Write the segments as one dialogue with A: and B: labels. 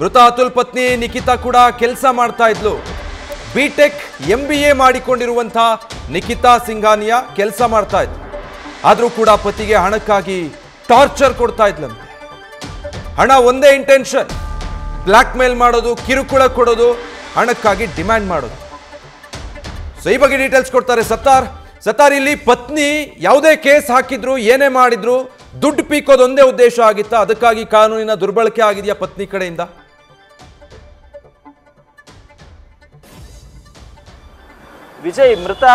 A: ಮೃತ ಅತುಲ್ ಪತ್ನಿ ನಿಖಿತಾ ಕೂಡ ಕೆಲಸ ಮಾಡ್ತಾ ಇದ್ಲು. ಬಿಟೆಕ್ MBA ಮಾಡಿಕೊಂಡಿರುವಂಥ ನಿಖಿತಾ ಸಿಂಘಾನಿಯಾ ಕೆಲಸ ಮಾಡ್ತಾ ಇದ್ಲು. ಆದರೂ ಕೂಡ ಪತಿಗೆ ಹಣಕ್ಕಾಗಿ ಟಾರ್ಚರ್ ಕೊಡ್ತಾ ಇದ್ಲಂತೆ. ಹಣ ಒಂದೇ ಇಂಟೆನ್ಷನ್, ಬ್ಲ್ಯಾಕ್ ಮೇಲ್ ಮಾಡೋದು, ಕಿರುಕುಳ ಕೊಡೋದು, ಹಣಕ್ಕಾಗಿ ಡಿಮ್ಯಾಂಡ್ ಮಾಡೋದು. ಸೊ ಈ ಬಗ್ಗೆ ಡೀಟೇಲ್ಸ್ ಕೊಡ್ತಾರೆ ಸತ್ತಾರ್. ಇಲ್ಲಿ ಪತ್ನಿ ಯಾವುದೇ ಕೇಸ್ ಹಾಕಿದ್ರು, ಏನೇ ಮಾಡಿದ್ರು ದುಡ್ಡು ಪೀಕೋದು ಒಂದೇ ಉದ್ದೇಶ ಆಗಿತ್ತಾ? ಅದಕ್ಕಾಗಿ ಕಾನೂನಿನ ದುರ್ಬಳಕೆ ಆಗಿದೆಯಾ ಪತ್ನಿ ಕಡೆಯಿಂದ?
B: ವಿಜಯ್, ಮೃತ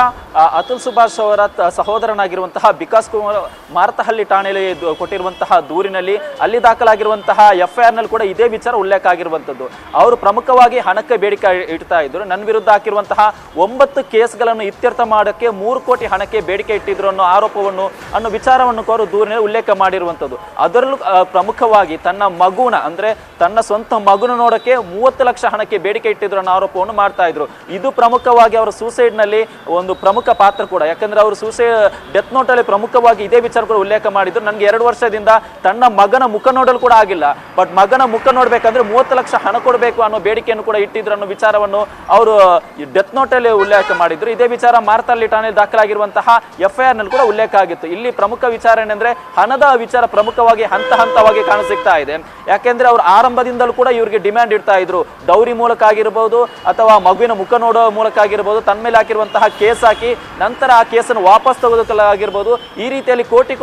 B: ಅತುಲ್ ಸುಭಾಷ್ ಅವರ ಸಹೋದರನಾಗಿರುವಂತಹ ವಿಕಾಸ್ ಕುಮಾರ್ ಮಾರತಹಳ್ಳಿ ಠಾಣೆಯಲ್ಲಿ ಕೊಟ್ಟಿರುವಂತಹ ದೂರಿನಲ್ಲಿ ಅಲ್ಲಿ ದಾಖಲಾಗಿರುವಂತಹ FIR ನಲ್ಲಿ ಕೂಡ ಇದೇ ವಿಚಾರ ಉಲ್ಲೇಖ ಆಗಿರುವಂಥದ್ದು. ಅವರು ಪ್ರಮುಖವಾಗಿ ಹಣಕ್ಕೆ ಬೇಡಿಕೆ ಇಡ್ತಾ ಇದ್ರು. ನನ್ನ ವಿರುದ್ಧ ಹಾಕಿರುವಂತಹ 9 ಕೇಸ್ಗಳನ್ನು ಇತ್ಯರ್ಥ ಮಾಡೋಕ್ಕೆ 3 ಕೋಟಿ ಹಣಕ್ಕೆ ಬೇಡಿಕೆ ಇಟ್ಟಿದ್ರು ಅನ್ನೋ ವಿಚಾರವನ್ನು ಅವರು ದೂರಿನಲ್ಲಿ ಉಲ್ಲೇಖ ಮಾಡಿರುವಂಥದ್ದು. ಅದರಲ್ಲೂ ಪ್ರಮುಖವಾಗಿ ತನ್ನ ಮಗುನ ಅಂದ್ರೆ ತನ್ನ ಸ್ವಂತ ಮಗುನ ನೋಡಕ್ಕೆ 30 ಲಕ್ಷ ಹಣಕ್ಕೆ ಬೇಡಿಕೆ ಇಟ್ಟಿದ್ರು ಅನ್ನೋ ಆರೋಪವನ್ನು ಮಾಡ್ತಾ ಇದ್ರು. ಇದು ಪ್ರಮುಖವಾಗಿ ಅವರ ಸೂಸೈಡ್ ನಲ್ಲಿ ಒಂದು ಪ್ರಮುಖ ಪಾತ್ರ ಕೂಡ. ಯಾಕಂದ್ರೆ ಅವರು ಡೆತ್ ನೋಟ್ ಅಲ್ಲಿ ಪ್ರಮುಖವಾಗಿ ಇದೇ ವಿಚಾರ ಕೂಡ ಉಲ್ಲೇಖ ಮಾಡಿದ್ರು. ನನಗೆ 2 ವರ್ಷದಿಂದ ತನ್ನ ಮಗನ ಮುಖ ನೋಡಲು ಕೂಡ ಆಗಿಲ್ಲ, ಬಟ್ ಮಗನ ಮುಖ ನೋಡ್ಬೇಕಂದ್ರೆ 30 ಲಕ್ಷ ಹಣ ಕೊಡಬೇಕು ಅನ್ನೋ ಬೇಡಿಕೆಯನ್ನು ಕೂಡ ಇಟ್ಟಿದ್ರು ಅನ್ನೋ ವಿಚಾರವನ್ನು ಅವರು ಡೆತ್ ನೋಟ್ ಅಲ್ಲಿ ಉಲ್ಲೇಖ ಮಾಡಿದ್ರು. ಇದೇ ವಿಚಾರ ಮಾರತಹಳ್ಳಿ ಠಾಣೆಯಲ್ಲಿ ದಾಖಲಾಗಿರುವಂತಹ FIR ನಲ್ಲಿ ಕೂಡ ಉಲ್ಲೇಖ ಆಗಿತ್ತು. ಇಲ್ಲಿ ಪ್ರಮುಖ ವಿಚಾರ ಏನಂದ್ರೆ ಹಣದ ವಿಚಾರ ಪ್ರಮುಖವಾಗಿ ಹಂತವಾಗಿ ಕಾಣಿಸ್ತಾ ಇದೆ. ಯಾಕೆಂದ್ರೆ ಅವರು ಆರಂಭದಿಂದಲೂ ಕೂಡ ಇವರಿಗೆ ಡಿಮ್ಯಾಂಡ್ ಇಡ್ತಾ ಇದ್ರು. ಡೌರಿ ಮೂಲಕ ಆಗಿರಬಹುದು ಅಥವಾ ಮಗುವಿನ ಮುಖ ನೋಡೋ ಮೂಲಕ ಆಗಿರಬಹುದು, ತನ್ನ ಮೇಲೆ ಹಾಕಿರುವಂತಹ ಕೇಸ್ ಹಾಕಿ ನಂತರ ಆ ಕೇಸನ್ನು ವಾಪಸ್ ತೆಗೆದುಕೊಳ್ಳಲಾಗಿರ್ಬೋದು. ಈ ರೀತಿಯಲ್ಲಿ ಕೋಟಿ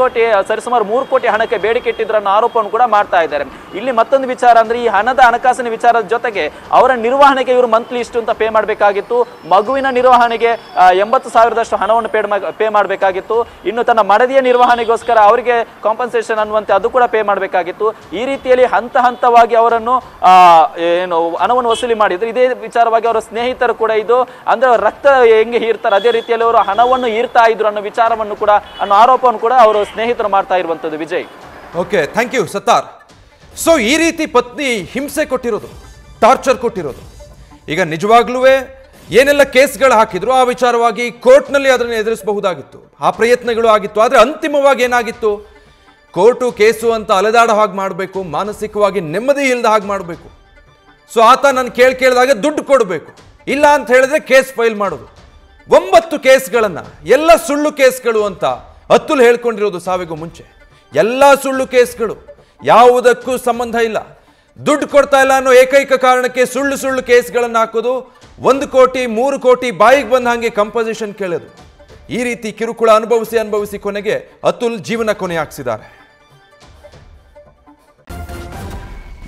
B: ಸರಿಸುಮಾರು 3 ಕೋಟಿ ಹಣಕ್ಕೆ ಬೇಡಿಕೆ ಇಟ್ಟಿದ್ರು ಅನ್ನೋ ಆರೋಪವನ್ನು ಕೂಡ ಮಾಡ್ತಾ ಇದ್ದಾರೆ. ಇಲ್ಲಿ ಮತ್ತೊಂದು ವಿಚಾರ ಅಂದ್ರೆ ಈ ಹಣದ ಹಣಕಾಸಿನ ವಿಚಾರದ ಜೊತೆಗೆ ಅವರ ನಿರ್ವಹಣೆಗೆ ಇವರು ಮಂತ್ಲಿ ಇಷ್ಟು ಅಂತ ಪೇ ಮಾಡಬೇಕಾಗಿತ್ತು. ಮಗುವಿನ ನಿರ್ವಹಣೆಗೆ 80,000ದಷ್ಟು ಹಣವನ್ನು ಪೇ ಮಾಡಬೇಕಾಗಿತ್ತು. ಇನ್ನು ತನ್ನ ಮಡದಿಯ ನಿರ್ವಹಣೆಗೋಸ್ಕರ ಅವರಿಗೆ ಕಾಂಪನ್ಸೇಷನ್ ಅನ್ನುವಂತೆ ಅದು ಕೂಡ ಪೇ ಮಾಡಬೇಕಾಗಿತ್ತು. ಈ ರೀತಿಯಲ್ಲಿ ಹಂತವಾಗಿ ಅವರನ್ನು ಹಣವನ್ನು ವಸೂಲಿ ಮಾಡಿದ್ರು. ಇದೇ ವಿಚಾರವಾಗಿ ಅವರ ಸ್ನೇಹಿತರು ಕೂಡ ಇದು ಅಂದ್ರೆ ರಕ್ತ ಹೆಂಗೆ ಹೀರ್ತಾರೆ ಅದೇ ರೀತಿಯಲ್ಲಿ ಅವರು ಹಣವನ್ನು ಹೀರ್ತಾ ಇದ್ರು ಅನ್ನೋ ವಿಚಾರವನ್ನು ಕೂಡ ಆರೋಪವನ್ನು ಕೂಡ ಅವರು ಸ್ನೇಹಿತರು ಮಾಡ್ತಾ ಇರುವಂತದ್ದು. Vijay,
A: okay, thank you Sattar. So ಈ ರೀತಿ ಪತ್ನಿ ಹಿಂಸೆ ಕೊಟ್ಟಿರೋದು, ಟಾರ್ಚರ್ ಕೊಟ್ಟಿರೋದು, ಈಗ ನಿಜವಾಗ್ಲೂ ಏನೆಲ್ಲ ಕೇಸ್ಗಳು ಹಾಕಿದ್ರು ಆ ವಿಚಾರವಾಗಿ ಕೋರ್ಟ್ನಲ್ಲಿ ಅದನ್ನು ಎದುರಿಸಬಹುದಾಗಿತ್ತು, ಆ ಪ್ರಯತ್ನಗಳು ಆಗಿತ್ತು. ಆದರೆ ಅಂತಿಮವಾಗಿ ಏನಾಗಿತ್ತು? ಕೋರ್ಟು ಕೇಸು ಅಂತ ಅಲೆದಾಡೋ ಹಾಗೆ ಮಾಡಬೇಕು, ಮಾನಸಿಕವಾಗಿ ನೆಮ್ಮದಿ ಇಲ್ಲದ ಹಾಗೆ ಮಾಡಬೇಕು. ಸೊ ಆತ ನಾನು ಕೇಳಿದಾಗ ದುಡ್ಡು ಕೊಡಬೇಕು, ಇಲ್ಲ ಅಂತ ಹೇಳಿದ್ರೆ ಕೇಸ್ ಫೈಲ್ ಮಾಡೋದು. 9 ಕೇಸ್ಗಳನ್ನು, ಎಲ್ಲ ಸುಳ್ಳು ಕೇಸ್ಗಳು ಅಂತ ಅತುಲ್ ಹೇಳ್ಕೊಂಡಿರೋದು ಸಾವಿಗೂ ಮುಂಚೆ. ಎಲ್ಲ ಸುಳ್ಳು ಕೇಸ್ಗಳು, ಯಾವುದಕ್ಕೂ ಸಂಬಂಧ ಇಲ್ಲ. ದುಡ್ಡು ಕೊಡ್ತಾ ಇಲ್ಲ ಅನ್ನೋ ಏಕೈಕ ಕಾರಣಕ್ಕೆ ಸುಳ್ಳು ಕೇಸ್ಗಳನ್ನು ಹಾಕೋದು. 1 ಕೋಟಿ 3 ಕೋಟಿ ಬಾಯಿಗೆ ಬಂದ ಹಾಗೆ ಕಂಪೋಸಿಷನ್ ಕೇಳೋದು. ಈ ರೀತಿ ಕಿರುಕುಳ ಅನುಭವಿಸಿ ಕೊನೆಗೆ ಅತುಲ್ ಜೀವನ ಕೊನೆ ಹಾಕ್ಸಿದ್ದಾರೆ.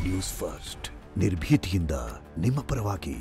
C: ನ್ಯೂಸ್ ಫಸ್ಟ್, ನಿರ್ಭೀತಿಯಿಂದ ನಿಮ್ಮ ಪರವಾಗಿ.